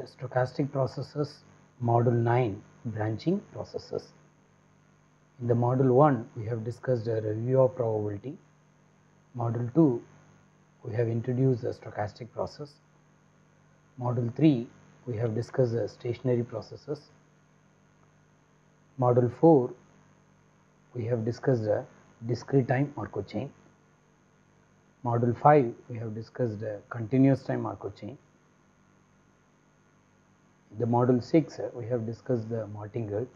Stochastic Processes, Module 9, Branching Processes. In the Module 1, we have discussed a review of probability. Module 2, we have introduced the stochastic process. Module 3, we have discussed the stationary processes. Module 4, we have discussed the discrete time Markov chain. Module 5, we have discussed the continuous time Markov chain. The Module 6, we have discussed the martingale.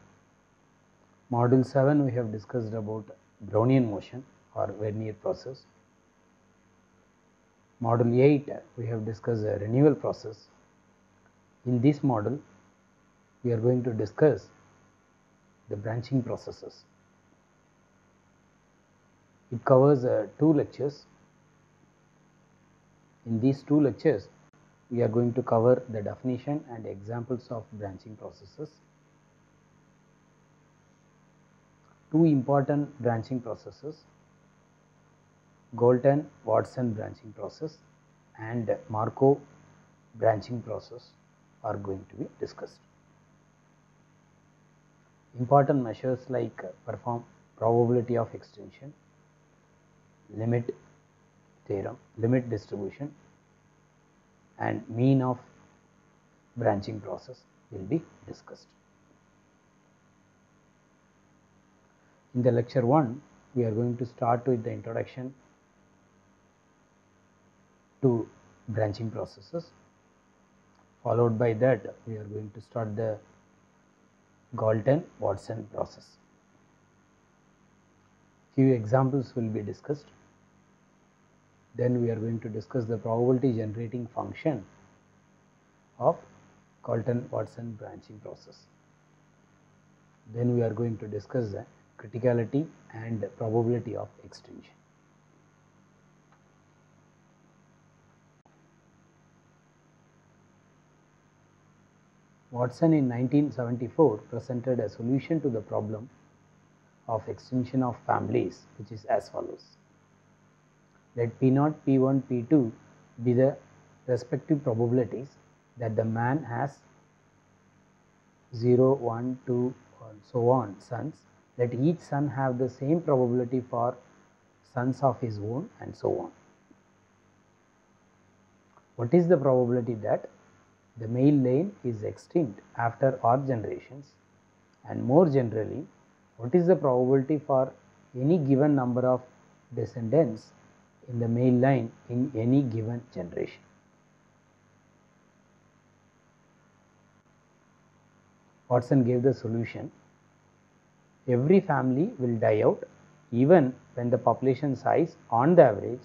Module 7, we have discussed about Brownian motion or Vernier process. Module 8, we have discussed the renewal process. In this module, we are going to discuss the branching processes. It covers 2 lectures. In these 2 lectures, we are going to cover the definition and examples of branching processes. 2 important branching processes, Galton-Watson branching process and Markov branching process are going to be discussed. Important measures like perform probability of extinction, limit theorem, limit distribution and mean of branching process will be discussed. In the lecture 1, we are going to start with the introduction to branching processes. Followed by that, we are going to start the Galton-Watson process. Few examples will be discussed. Then we are going to discuss the probability generating function of Galton-Watson branching process. Then we are going to discuss the criticality and probability of extinction. Watson in 1974 presented a solution to the problem of extinction of families, which is as follows. Let P0, P1, P2 be the respective probabilities that the man has 0, 1, 2 and so on sons. Let each son have the same probability for sons of his own and so on. What is the probability that the male line is extinct after R generations, and more generally, what is the probability for any given number of descendants in the male line in any given generation? Watson gave the solution. Every family will die out even when the population size on the average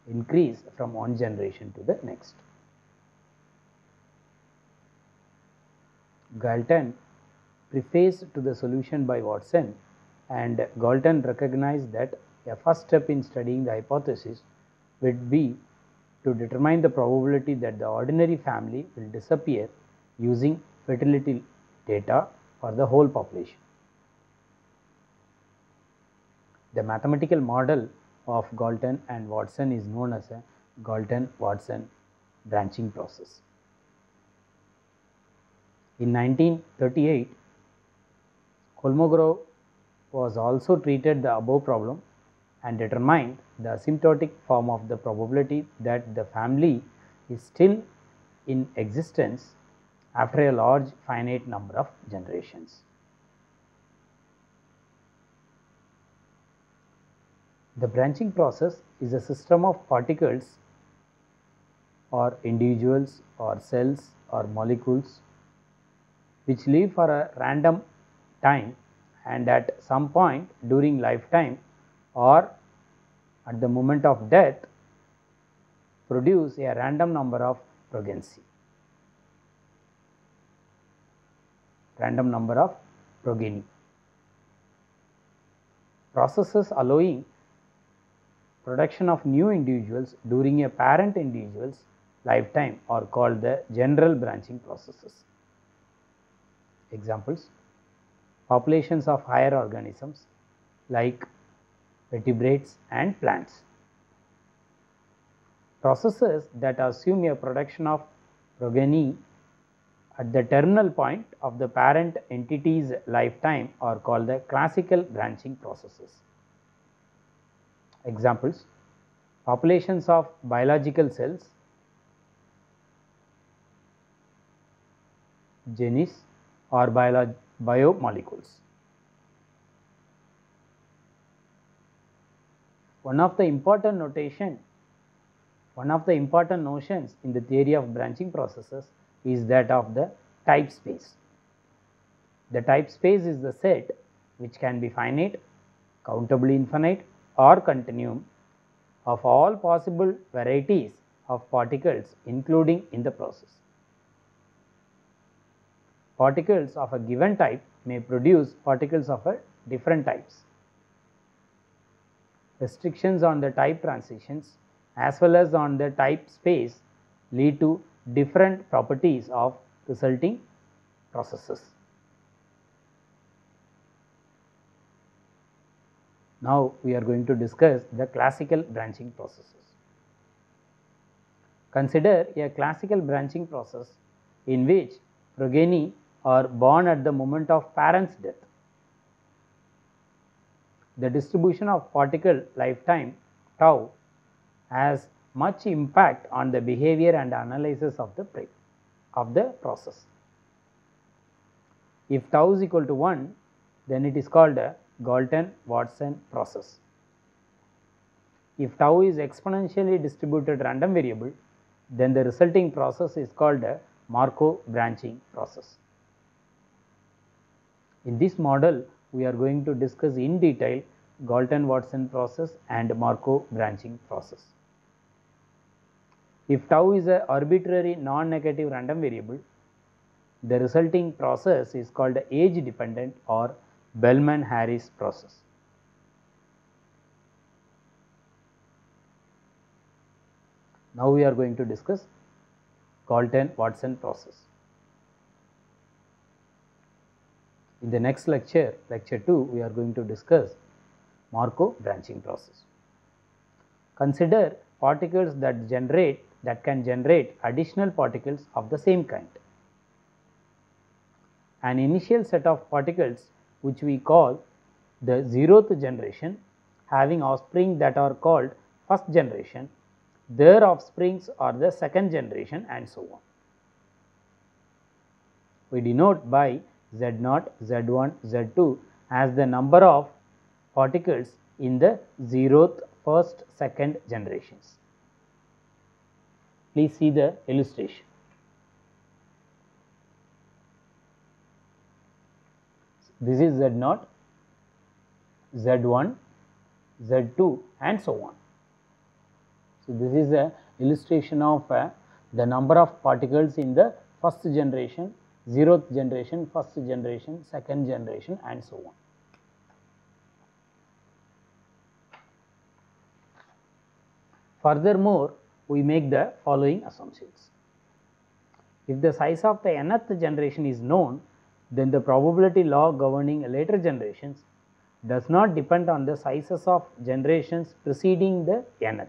increase from one generation to the next. Galton prefaced to the solution by Watson, and Galton recognized that a first step in studying the hypothesis would be to determine the probability that the ordinary family will disappear using fertility data for the whole population. The mathematical model of Galton and Watson is known as a Galton-Watson branching process. In 1938, Kolmogorov was also treated the above problem and determined the asymptotic form of the probability that the family is still in existence after a large finite number of generations. The branching process is a system of particles or individuals or cells or molecules which live for a random time and at some point during lifetime or at the moment of death produce a random number of progeny. Processes allowing production of new individuals during a parent individual's lifetime are called the general branching processes. Examples: populations of higher organisms like vertebrates and plants. Processes that assume a production of progeny at the terminal point of the parent entity's lifetime are called the classical branching processes. Examples: populations of biological cells, genes, or biomolecules. One of the important notions in the theory of branching processes is that of the type space. The type space is the set which can be finite, countably infinite, or continuum of all possible varieties of particles including in the process. Particles of a given type may produce particles of a different types. Restrictions on the type transitions as well as on the type space lead to different properties of resulting processes. Now we are going to discuss the classical branching processes. Consider a classical branching process in which progeny are born at the moment of parent's death. The distribution of particle lifetime tau has much impact on the behavior and analysis of the process. If tau is equal to 1, then it is called a Galton-Watson process. If tau is exponentially distributed random variable, then the resulting process is called a Markov branching process. In this model, we are going to discuss in detail Galton-Watson process and Markov branching process. If tau is an arbitrary non-negative random variable, the resulting process is called age dependent or Bellman-Harris process. Now we are going to discuss Galton-Watson process. In the next lecture, lecture 2, we are going to discuss Markov branching process. Consider particles that can generate additional particles of the same kind. An initial set of particles which we call the 0th generation having offspring that are called first generation, their offsprings are the second generation, and so on. We denote by Z0, Z1, Z2 as the number of particles in the 0th, 1st, 2nd generations. Please see the illustration. This is Z0, Z1, Z2, and so on. So this is a illustration of the number of particles in the first generation, 0th generation, first generation, second generation, and so on. Furthermore, we make the following assumptions. If the size of the nth generation is known, then the probability law governing later generations does not depend on the sizes of generations preceding the nth.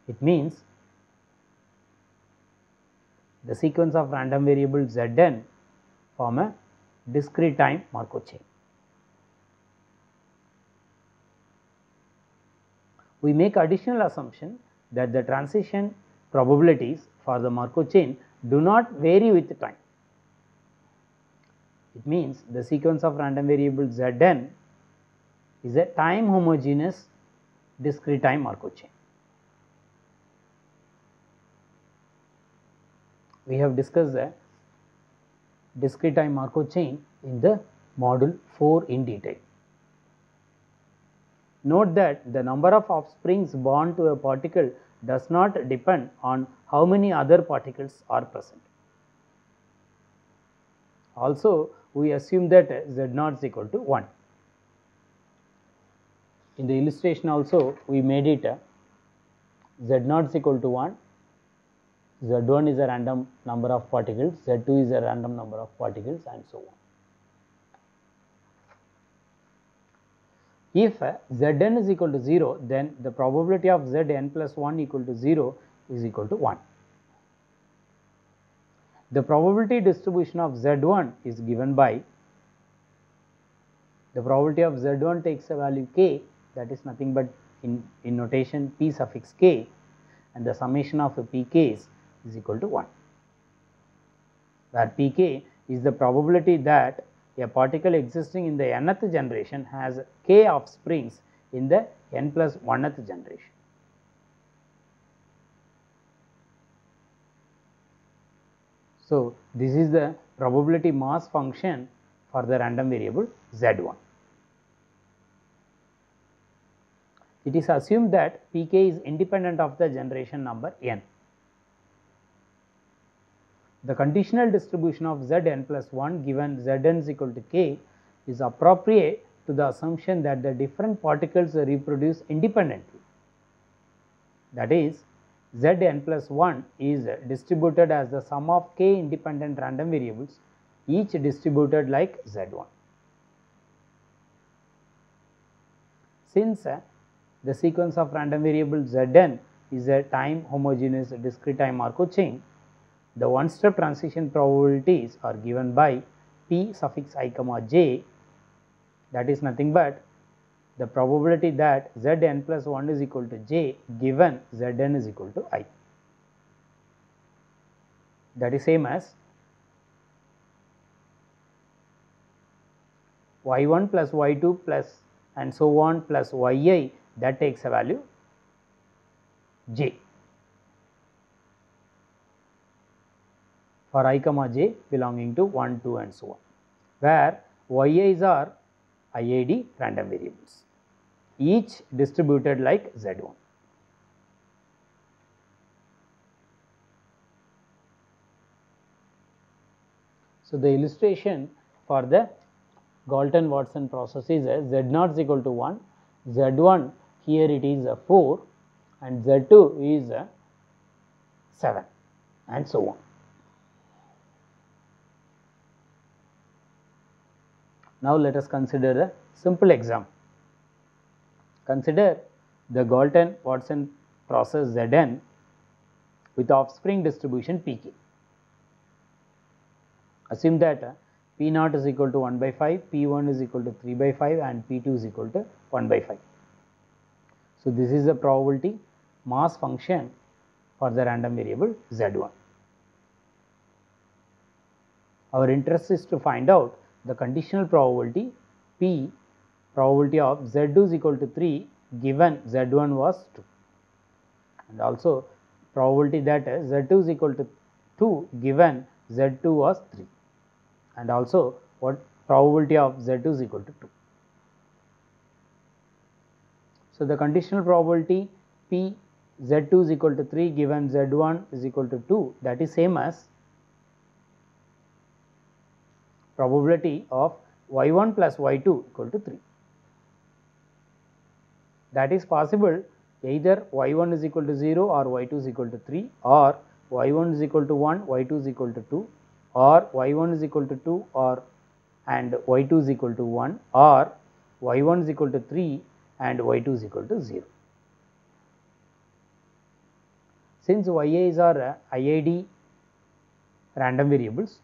It means the sequence of random variables Zn form a discrete time Markov chain. We make additional assumption that the transition probabilities for the Markov chain do not vary with time. It means the sequence of random variables Zn is a time homogeneous discrete time Markov chain. We have discussed the discrete time Markov chain in the module 4 in detail. Note that the number of offsprings born to a particle does not depend on how many other particles are present. Also, we assume that Z0 is equal to 1. In the illustration also, we made it Z0 is equal to 1, Z1 is a random number of particles, Z2 is a random number of particles, and so on. If Zn is equal to 0, then the probability of Zn plus 1 equal to 0 is equal to 1. The probability distribution of Z1 is given by, the probability of Z1 takes a value k, that is nothing but in notation p suffix k, and the summation of pk's is equal to 1, where pk is the probability that a particle existing in the nth generation has k offsprings in the n plus 1th generation. So, this is the probability mass function for the random variable Z1. It is assumed that pk is independent of the generation number n. The conditional distribution of Zn plus 1 given Zn is equal to k is appropriate to the assumption that the different particles reproduce independently. That is, Zn plus 1 is distributed as the sum of k independent random variables, each distributed like Z1. Since the sequence of random variables Zn is a time homogeneous discrete time Markov chain, the one-step transition probabilities are given by p suffix I comma j, that is nothing but the probability that Zn plus 1 is equal to j given Zn is equal to I. That is same as y1 plus y2 plus and so on plus yi, that takes a value j for I comma j belonging to 1, 2 and so on, where yi's are IID random variables, each distributed like Z1. So, the illustration for the Galton-Watson process is Z0 is equal to 1, Z1 here it is 4 and Z2 is 7 and so on. Now, let us consider a simple example. Consider the Galton-Watson process Zn with offspring distribution Pk. Assume that P0 is equal to 1 by 5, P1 is equal to 3 by 5 and P2 is equal to 1 by 5. So, this is the probability mass function for the random variable Z1. Our interest is to find out the conditional probability P, probability of Z2 is equal to 3 given Z1 was 2, and also probability that Z2 is equal to 2 given Z2 was 3, and also what probability of Z2 is equal to 2. So, the conditional probability P Z2 is equal to 3 given Z1 is equal to 2, that is same as probability of y1 plus y2 equal to 3. That is possible either y1 is equal to 0 or y2 is equal to 3, or y1 is equal to 1, y2 is equal to 2, or y1 is equal to 2 or and y2 is equal to 1, or y1 is equal to 3 and y2 is equal to 0. Since yi's are IID random variables,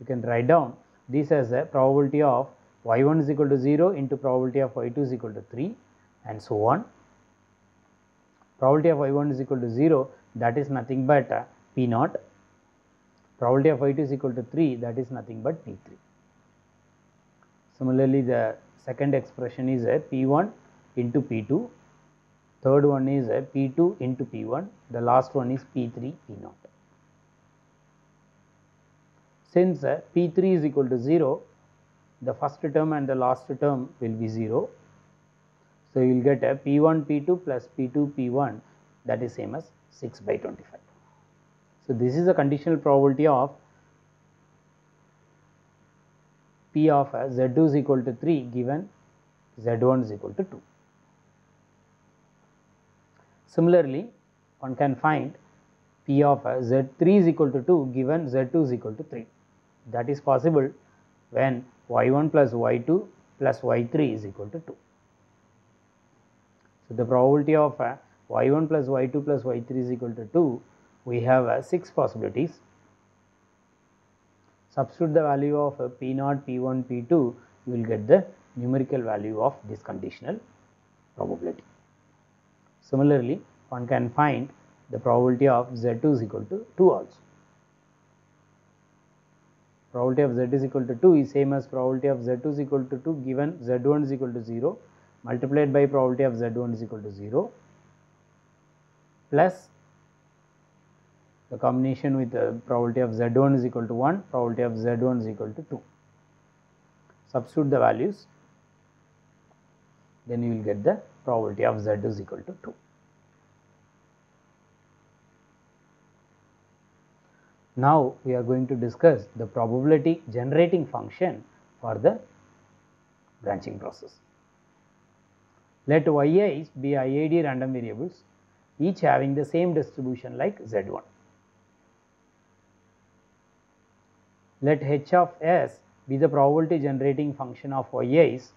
you can write down this as a probability of y1 is equal to 0 into probability of y2 is equal to 3 and so on. Probability of y1 is equal to 0, that is nothing but P0. Probability of y2 is equal to 3, that is nothing but P3. Similarly, the second expression is P1 into P2, third one is P2 into P1, the last one is P3 P0. Since P3 is equal to 0, the first term and the last term will be 0. So, you will get P1 P2 plus P2 P1, that is same as 6 by 25. So, this is the conditional probability of P of Z2 is equal to 3 given Z1 is equal to 2. Similarly, one can find P of Z3 is equal to 2 given Z2 is equal to 3. That is possible when y1 plus y2 plus y3 is equal to 2. So, the probability of y1 plus y2 plus y3 is equal to 2 we have 6 possibilities. Substitute the value of P0, P1, P2, you will get the numerical value of this conditional probability. Similarly, one can find the probability of Z2 is equal to 2 also. Probability of Z is equal to 2 is same as probability of Z2 is equal to 2 given Z1 is equal to 0 multiplied by probability of Z1 is equal to 0 plus the combination with the probability of Z1 is equal to 1, probability of Z1 is equal to 2. Substitute the values, then you will get the probability of Z is equal to 2. Now we are going to discuss the probability generating function for the branching process. Let yi's be IID random variables, each having the same distribution like Z1. Let h of s be the probability generating function of yi's.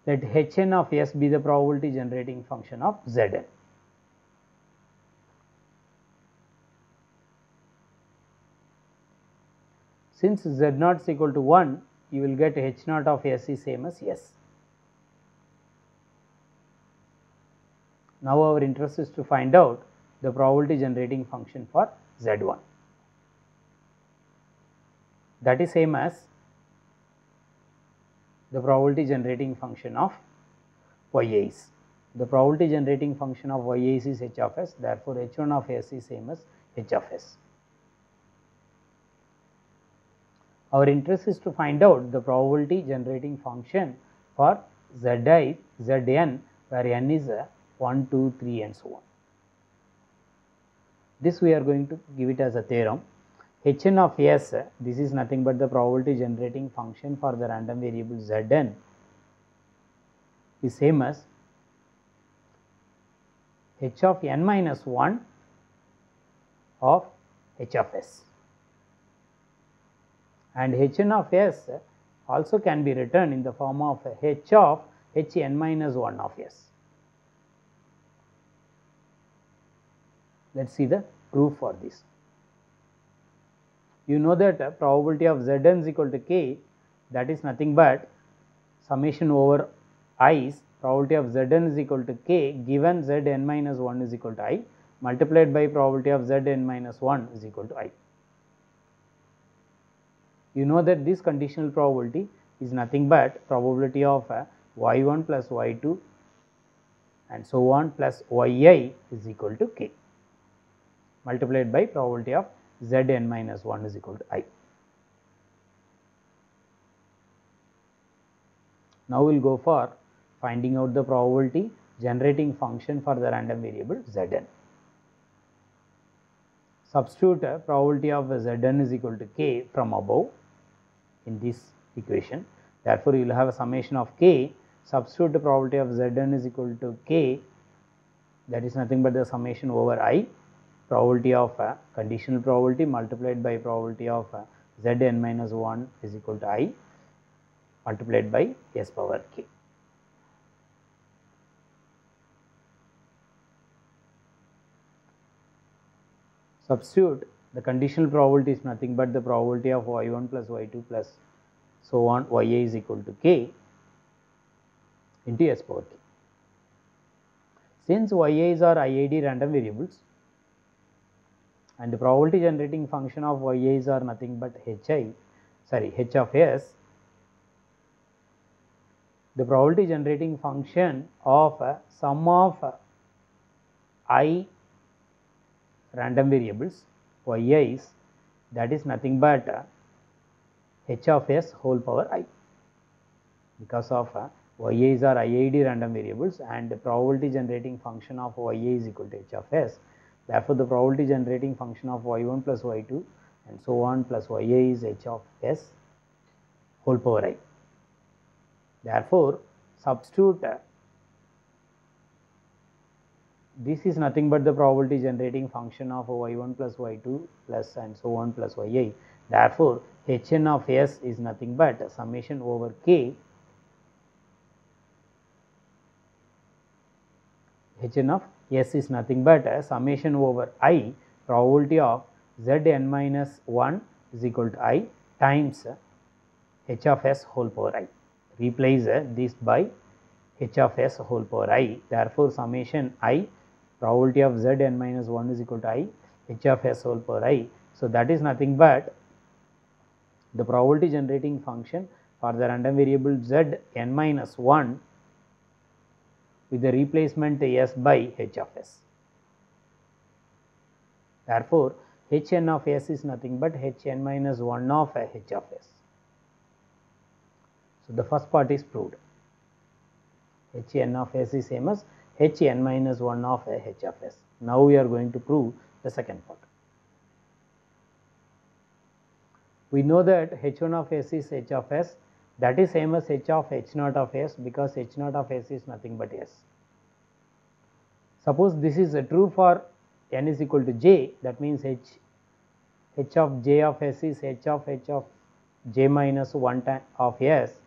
Let hn of s be the probability generating function of zn. Since z0 is equal to 1, you will get h0 of s is same as s. Now our interest is to find out the probability generating function for z1. That is same as the probability generating function of yi's. The probability generating function of yi's is h of s, therefore h1 of s is same as h of s. Our interest is to find out the probability generating function for zi, zn, where n is 1, 2, 3 and so on. This we are going to give it as a theorem. Hn of s, this is nothing but the probability generating function for the random variable zn, is same as h of n minus 1 of h of s. And hn of s also can be written in the form of h of hn minus 1 of s. Let us see the proof for this. You know that probability of zn is equal to k, that is nothing but summation over i's probability of zn is equal to k given zn minus 1 is equal to I multiplied by probability of zn minus 1 is equal to I. You know that this conditional probability is nothing but probability of y1 plus y2 and so on plus yi is equal to k multiplied by probability of zn minus 1 is equal to I. Now we will go for finding out the probability generating function for the random variable zn. Substitute probability of zn is equal to k from above in this equation. Therefore, you will have a summation of k, substitute the probability of zn is equal to k, that is nothing but the summation over I, probability of conditional probability multiplied by probability of zn minus 1 is equal to I multiplied by s power k. Substitute the conditional probability is nothing but the probability of y1 plus y2 plus so on yi is equal to k into s power k. Since yi's are IID random variables and the probability generating function of yi's are nothing but h of s, the probability generating function of sum of I random variables yi's, that is nothing but h of s whole power I, because of yi's are IID random variables and the probability generating function of yi is equal to h of s. Therefore, the probability generating function of y1 plus y2 and so on plus yi is h of s whole power I. Therefore, substitute this is nothing but the probability generating function of y1 plus y2 plus and so on plus yi. Therefore, hn of s is nothing but summation over k hn of S is nothing but a summation over I probability of Zn minus 1 is equal to I times h of s whole power I. Replace this by h of s whole power I. Therefore, summation I probability of Zn minus 1 is equal to I h of s whole power I. So, that is nothing but the probability generating function for the random variable Zn minus 1 with the replacement s by h of s. Therefore, Hn of s is nothing but Hn minus 1 of h of s. So, the first part is proved. Hn of s is same as Hn minus 1 of h of s. Now, we are going to prove the second part. We know that h1 of s is h of s, that is same as h of h0 of s, because h0 of s is nothing but s. Suppose this is true for n is equal to j, that means h of j of s is h of j minus 1 of s,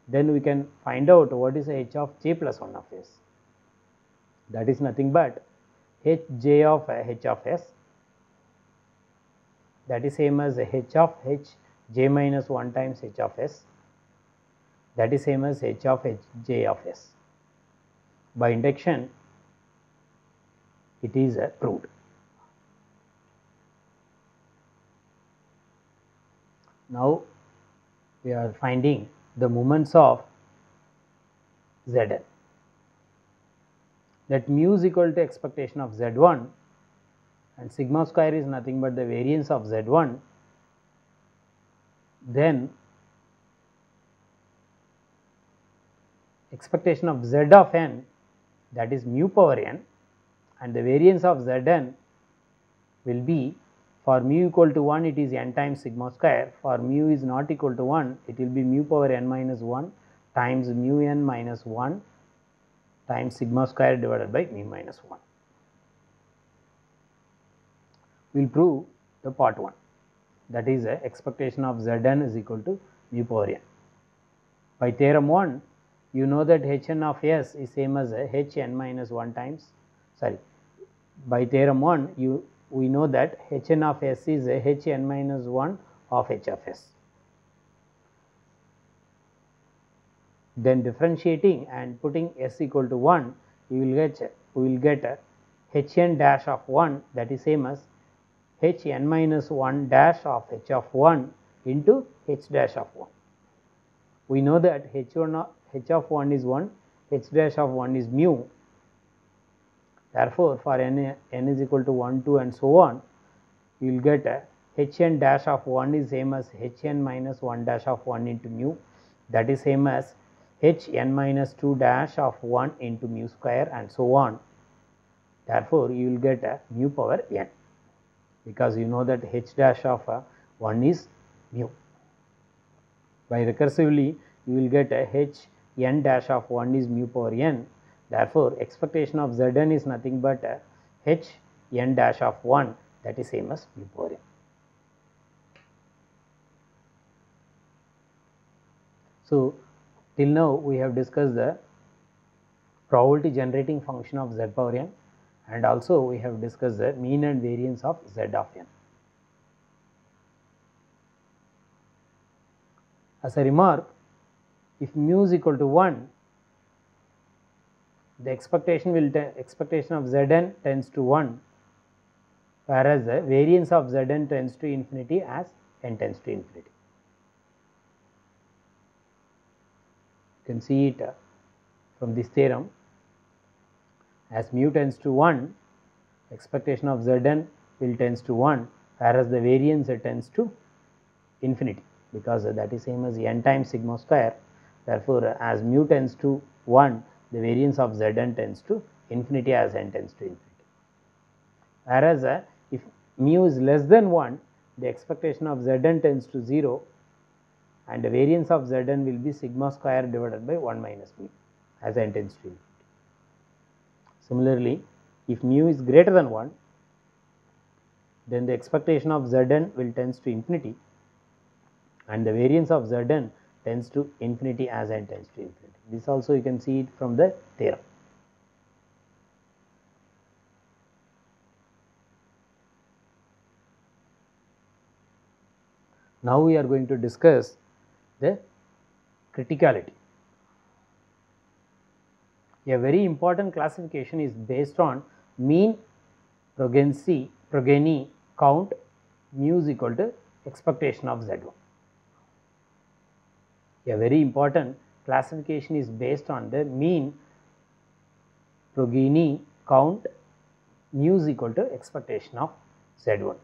then we can find out what is h of j plus 1 of s. That is nothing but hj of h of s, that is same as h of j minus 1 times h of s, that is same as h of hj of s. By induction, it is proved. Now, we are finding the moments of Zn. That mu is equal to expectation of Z1 and sigma square is nothing but the variance of Z1, then expectation of Z of n, that is mu power n, and the variance of Zn will be, for mu equal to 1 it is n times sigma square, for mu is not equal to 1 it will be mu power n minus 1 times mu n minus 1 times sigma square divided by mu minus 1. We will prove the part 1, that is expectation of Zn is equal to mu power n. By theorem 1, you know that Hn of s is same as Hn minus 1 times, by theorem 1 we know that Hn of s is Hn minus 1 of h of s. Then differentiating and putting s equal to 1, we will get Hn dash of 1, that is same as Hn minus 1 dash of h of 1 into h dash of 1. We know that h of 1 is 1, h dash of 1 is mu. Therefore, for n is equal to 1, 2 and so on, you will get Hn dash of 1 is same as Hn minus 1 dash of 1 into mu, that is same as Hn minus 2 dash of 1 into mu square and so on. Therefore, you will get mu power n, because you know that h dash of 1 is mu. By recursively, you will get Hn dash of 1 is mu power n. Therefore, expectation of Zn is nothing but Hn dash of 1, that is same as mu power n. So, till now we have discussed the probability generating function of z power n, and also we have discussed the mean and variance of z of n. As a remark, if mu is equal to 1, the expectation of Zn tends to 1, whereas the variance of Zn tends to infinity as n tends to infinity. You can see it from this theorem. As mu tends to 1, expectation of Zn will tends to 1, whereas the variance tends to infinity, because that is same as n times sigma square. Therefore, as mu tends to 1, the variance of Zn tends to infinity as n tends to infinity. Whereas, if mu is less than 1, the expectation of Zn tends to 0, and the variance of Zn will be sigma square divided by 1 minus mu as n tends to infinity. Similarly, if mu is greater than 1, then the expectation of Zn will tends to infinity, and the variance of Zn tends to infinity as n tends to infinity. This also you can see it from the theorem. Now we are going to discuss the criticality. A very important classification is based on mean progeny count mu is equal to expectation of Z1. A very important classification is based on the mean progeny count mu is equal to expectation of Z1.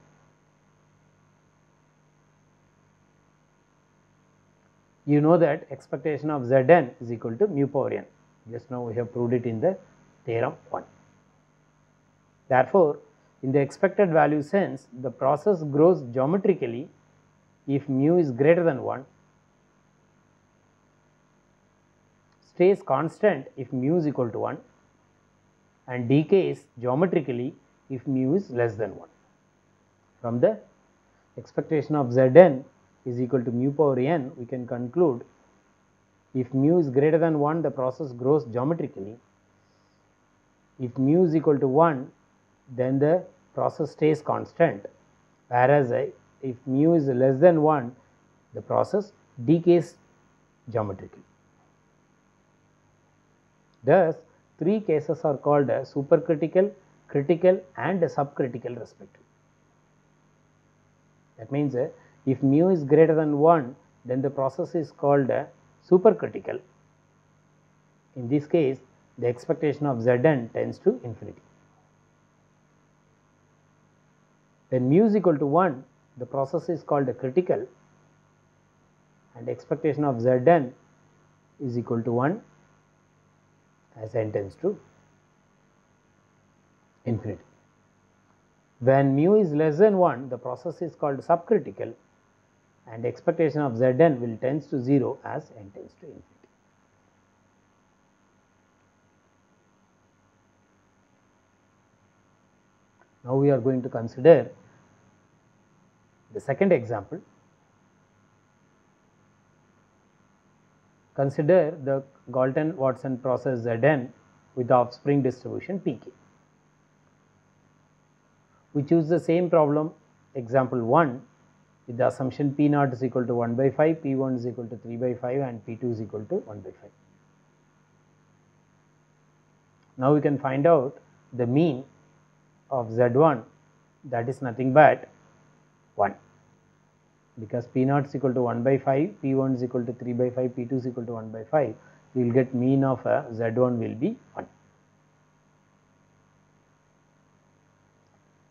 You know that expectation of Zn is equal to mu power n. Just now we have proved it in the theorem 1. Therefore, in the expected value sense, the process grows geometrically if mu is greater than 1, stays constant if mu is equal to 1, and decays geometrically if mu is less than 1. From the expectation of Zn is equal to mu power n, we can conclude if mu is greater than 1, the process grows geometrically. If mu is equal to 1, then the process stays constant, whereas if mu is less than 1, the process decays geometrically. Thus, three cases are called supercritical, critical and subcritical respectively. That means if mu is greater than 1, then the process is called supercritical. In this case, the expectation of Zn tends to infinity. When mu is equal to 1, the process is called critical, and expectation of Zn is equal to 1 as n tends to infinity. When mu is less than 1, the process is called subcritical, and expectation of Zn will tends to 0 as n tends to infinity. Now we are going to consider the second example. Consider the Galton-Watson process Zn with the offspring distribution Pk. We choose the same problem, example 1, with the assumption P0 is equal to 1 by 5, P1 is equal to 3 by 5 and P2 is equal to 1 by 5. Now we can find out the mean of Z1, that is nothing but 1, because P0 is equal to 1 by 5, P1 is equal to 3 by 5, P2 is equal to 1 by 5, we will get mean of Z1 will be 1.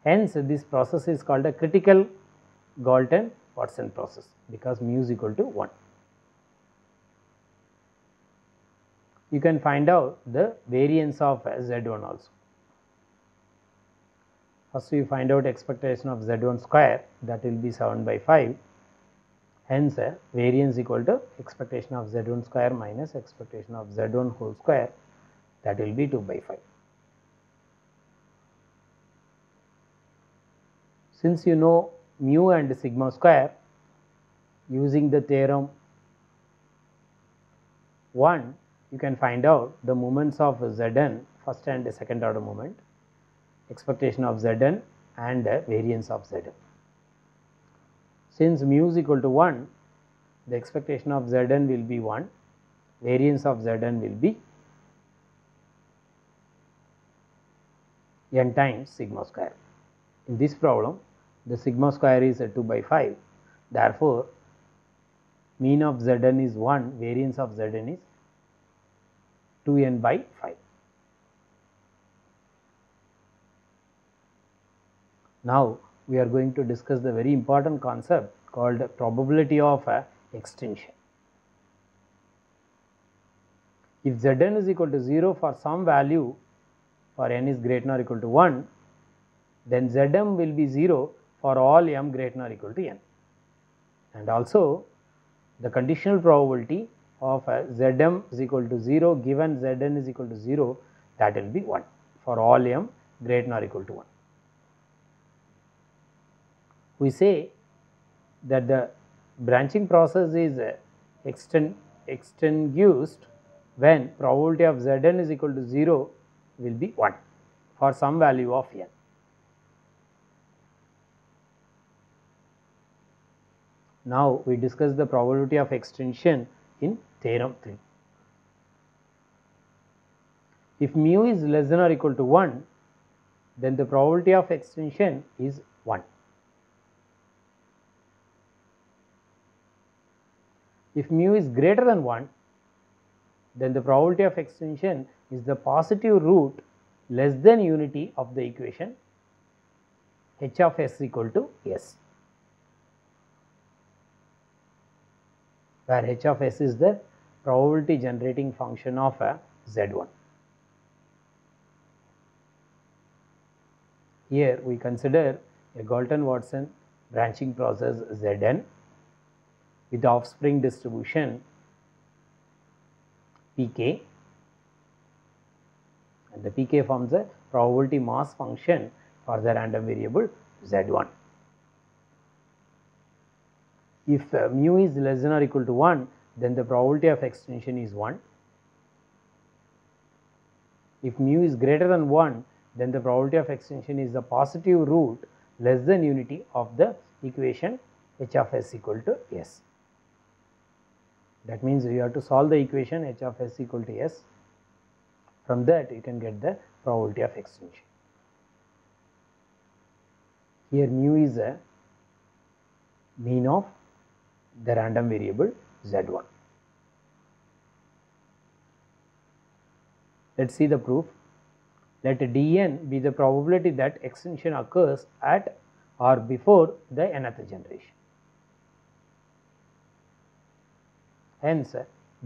Hence, this process is called a critical Galton-Watson process because mu is equal to 1. You can find out the variance of Z1 also. First we find out expectation of Z1 square, that will be 7 by 5. Hence, variance equal to expectation of Z1 square minus expectation of Z1 whole square, that will be 2 by 5. Since you know mu and sigma square, using the theorem 1, you can find out the moments of Zn, first and second order moment, expectation of Zn and variance of Zn. Since mu is equal to 1, the expectation of Zn will be 1, variance of Zn will be n times sigma square. In this problem, the sigma square is 2 by 5. Therefore, mean of Zn is 1, variance of Zn is 2n by 5. Now, we are going to discuss the very important concept called probability of extinction. If Zn is equal to 0 for some value for n is greater than or equal to 1, then Zm will be 0 for all m greater than or equal to n. And also, the conditional probability of Zm is equal to 0 given Zn is equal to 0, that will be 1 for all m greater than or equal to 1. We say that the branching process is extinguished when probability of Zn is equal to 0 will be 1 for some value of n. Now we discuss the probability of extension in theorem 3. If mu is less than or equal to 1, then the probability of extension is 1. If mu is greater than 1, then the probability of extension is the positive root less than unity of the equation h of s equal to s, where h of s is the probability generating function of z1. Here we consider a Galton-Watson branching process Zn with offspring distribution Pk, and the Pk forms a probability mass function for the random variable Z1. If mu is less than or equal to 1, then the probability of extension is 1. If mu is greater than 1, then the probability of extension is the positive root less than unity of the equation h of s equal to s. That means you have to solve the equation h of s equal to s. From that you can get the probability of extension. Here mu is a mean of the random variable z1. Let us see the proof. Let dn be the probability that extension occurs at or before the nth generation. Hence,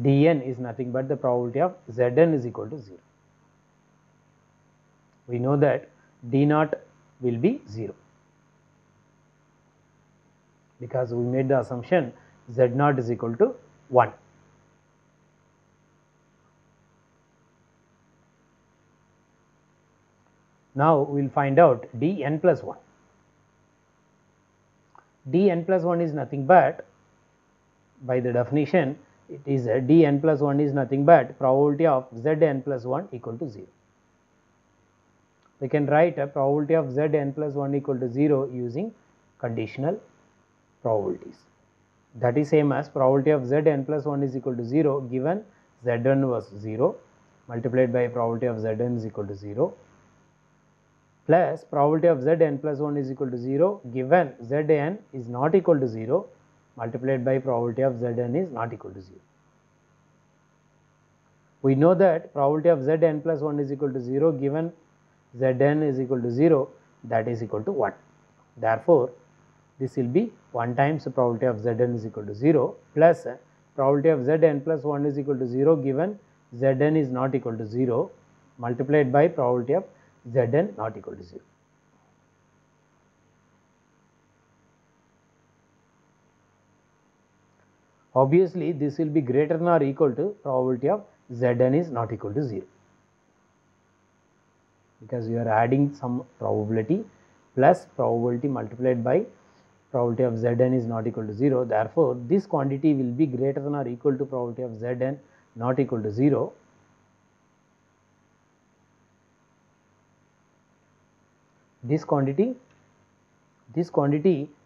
dn is nothing but the probability of Zn is equal to 0. We know that d naught will be 0 because we made the assumption Z naught is equal to 1. Now we will find out dn plus 1. dn plus 1 is nothing but, by the definition, it is dn plus 1 is nothing but probability of Zn plus 1 equal to 0. We can write a probability of Zn plus 1 equal to 0 using conditional probabilities. That is same as probability of Zn plus 1 is equal to 0 given Zn was 0 multiplied by probability of Zn is equal to 0 plus probability of Zn plus 1 is equal to 0 given Zn is not equal to 0 multiplied by probability of Zn is not equal to 0. We know that probability of Zn plus 1 is equal to 0 given Zn is equal to 0, that is equal to 1. Therefore, this will be 1 times the probability of Zn is equal to 0 plus probability of Zn plus 1 is equal to 0 given Zn is not equal to 0 multiplied by probability of Zn not equal to 0. Obviously, this will be greater than or equal to probability of Zn is not equal to 0 because you are adding some probability plus probability multiplied by probability of Zn is not equal to 0. Therefore, this quantity will be greater than or equal to probability of Zn not equal to 0. This quantity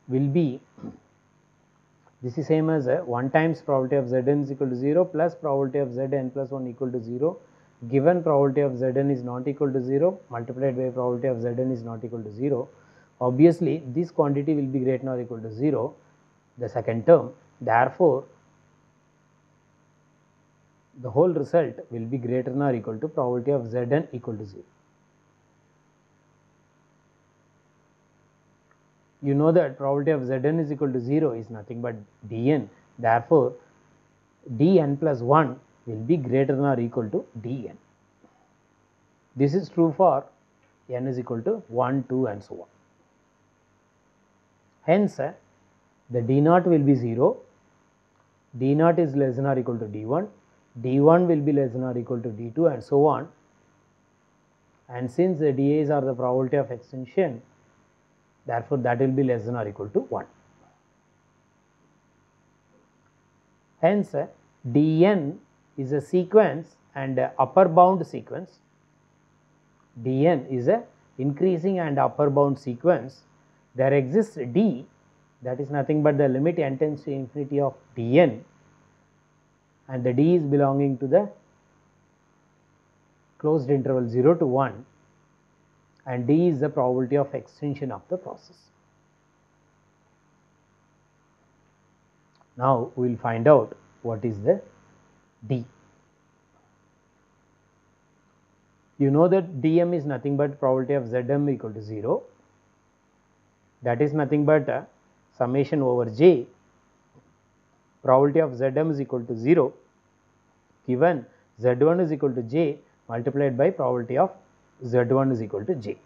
will be, this is same as 1 times probability of Zn is equal to 0 plus probability of Zn plus 1 equal to 0 given probability of Zn is not equal to 0 multiplied by probability of Zn is not equal to 0. Obviously, this quantity will be greater than or equal to 0, the second term. Therefore, the whole result will be greater than or equal to probability of Zn equal to 0. You know that probability of Zn is equal to 0 is nothing but dn. Therefore, dn plus 1 will be greater than or equal to dn. This is true for n is equal to 1, 2 and so on. Hence, the d naught will be 0, d naught is less than or equal to d1, d1 will be less than or equal to d2 and so on. And since the da's are the probability of extension, therefore, that will be less than or equal to 1. Hence, dn is a sequence and a upper bound sequence. dn is a increasing and upper bound sequence. There exists d that is nothing but the limit n tends to infinity of dn, and the d is belonging to the closed interval 0 to 1, and d is the probability of extension of the process. Now we will find out what is the d. You know that dm is nothing but probability of zm equal to 0, that is nothing but summation over j probability of zm is equal to 0 given z1 is equal to j multiplied by probability of z1 is equal to j.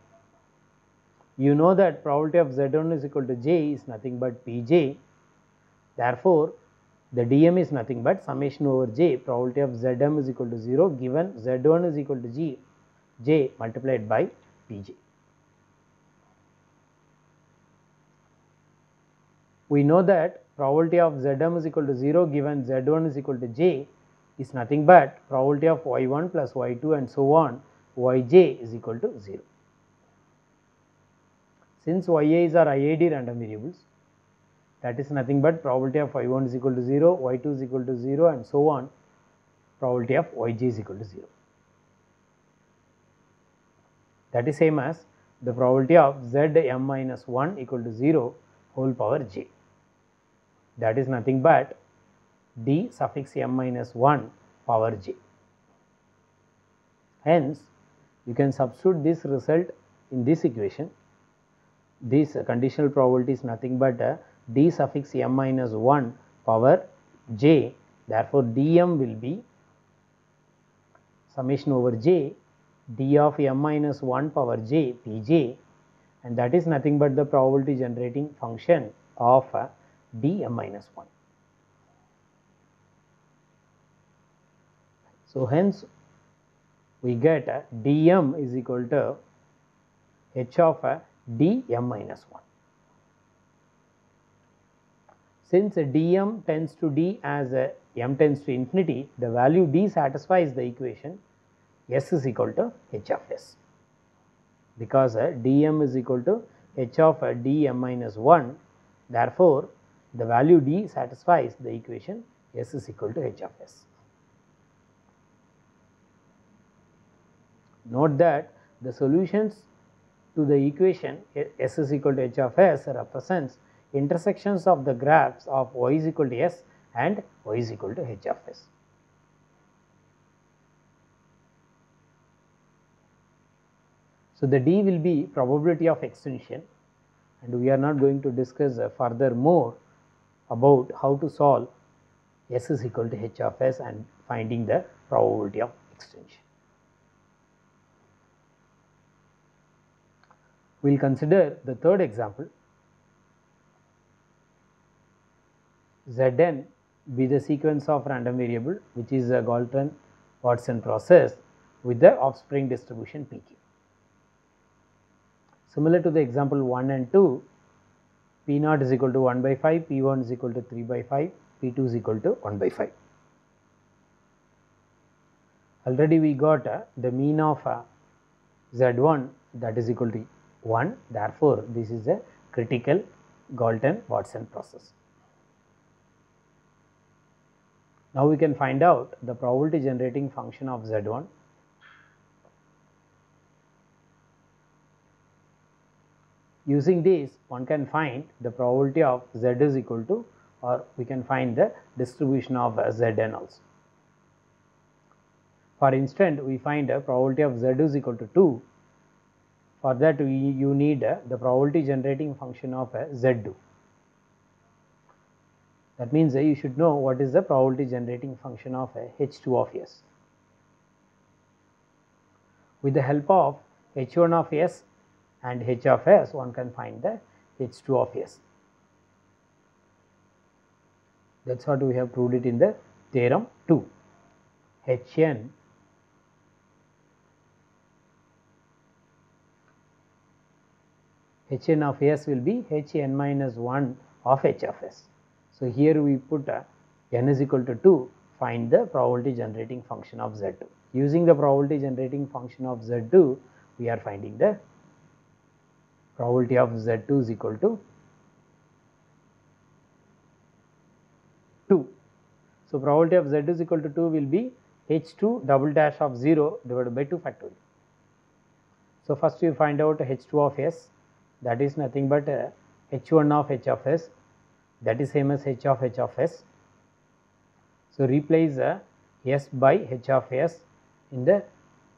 You know that probability of z1 is equal to j is nothing but pj, therefore the dm is nothing but summation over j probability of zm is equal to 0 given z1 is equal to j multiplied by pj. We know that probability of zm is equal to 0 given z1 is equal to j is nothing but probability of y1 plus y2 and so on yj is equal to 0. Since yi's are IID random variables, that is nothing but probability of y1 is equal to 0, y2 is equal to 0 and so on, probability of yj is equal to 0. That is same as the probability of zm minus 1 equal to 0 whole power j, that is nothing but d suffix m minus 1 power j. Hence, you can substitute this result in this equation. This conditional probability is nothing but d suffix m minus 1 power j, therefore dm will be summation over j d of m minus 1 power j pj, and that is nothing but the probability generating function of dm minus 1. So hence we get dm is equal to h of dm minus 1. Since dm tends to d as m tends to infinity, the value d satisfies the equation s is equal to h of s, because dm is equal to h of dm minus 1, therefore the value d satisfies the equation s is equal to h of s. Note that the solutions to the equation s is equal to h of s represents intersections of the graphs of y is equal to s and y is equal to h of s. So the d will be probability of extension, and we are not going to discuss further more about how to solve s is equal to h of s and finding the probability of extension. We will consider the third example. Zn be the sequence of random variable which is a Galton-Watson process with the offspring distribution Pk. Similar to the example 1 and 2, P0 is equal to 1 by 5, P1 is equal to 3 by 5, P2 is equal to 1 by 5. Already we got the mean of Z1, that is equal to 1, therefore this is a critical Galton-Watson process. Now we can find out the probability generating function of Z1. Using this, one can find the probability of Z is equal to, or we can find the distribution of Zn also. For instance, we find a probability of Z is equal to 2. For that you need the probability generating function of Z2. That means you should know what is the probability generating function of H2 of S. With the help of H1 of S and H of S, one can find the H2 of S. That is what we have proved it in the theorem 2. Hn of S will be Hn minus 1 of H of S. So here we put n is equal to 2, find the probability generating function of Z2. Using the probability generating function of Z2, we are finding the probability of Z2 is equal to So, probability of z is equal to 2 will be h2 double dash of 0 divided by 2 factorial. So, first you find out h2 of s, that is nothing but h1 of h of s, that is same as h of s. So, replace s by h of s in the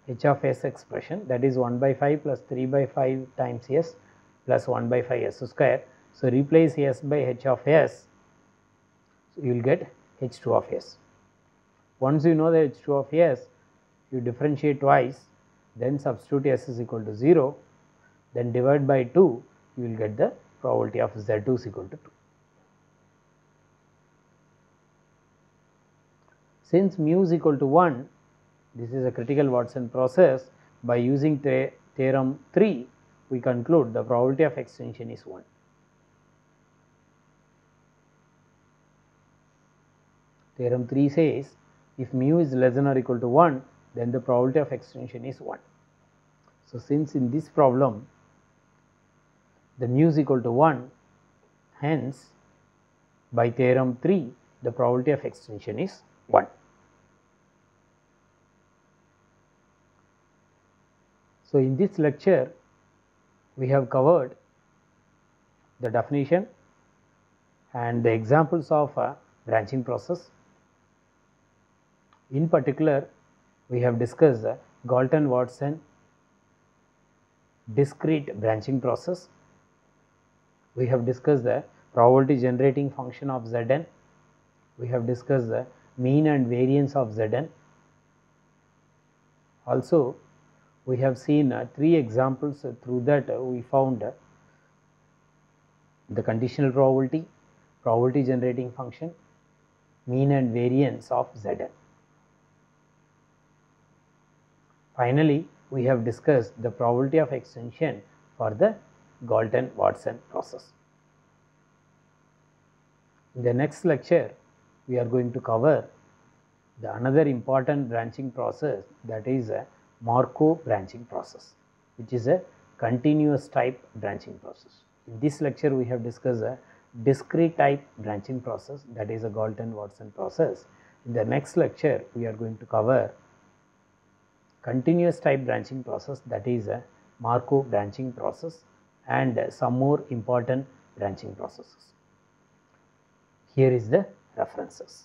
h of s expression, that is 1 by 5 plus 3 by 5 times s plus 1 by 5 s square. So, replace s by h of s, so you will get h2 of s. Once you know the h2 of s, you differentiate twice, then substitute s is equal to 0, then divide by 2, you will get the probability of z2 is equal to 2. Since mu is equal to 1, this is a critical Watson process. By using theorem 3, we conclude the probability of extension is 1. Theorem 3 says if mu is less than or equal to 1, then the probability of extension is 1. So, since in this problem the mu is equal to 1, hence by theorem 3 the probability of extension is 1. So, in this lecture we have covered the definition and the examples of a branching process. In particular, we have discussed the Galton-Watson discrete branching process. We have discussed the probability generating function of Zn. We have discussed the mean and variance of Zn. Also, we have seen 3 examples through that we found the conditional probability, probability generating function, mean and variance of Zn. Finally, we have discussed the probability of extension for the Galton-Watson process. In the next lecture, we are going to cover another important branching process, that is a Markov branching process, which is a continuous type branching process. In this lecture, we have discussed a discrete type branching process, that is a Galton-Watson process. In the next lecture, we are going to cover continuous type branching process, that is a Markov branching process, and some more important branching processes. Here is the references.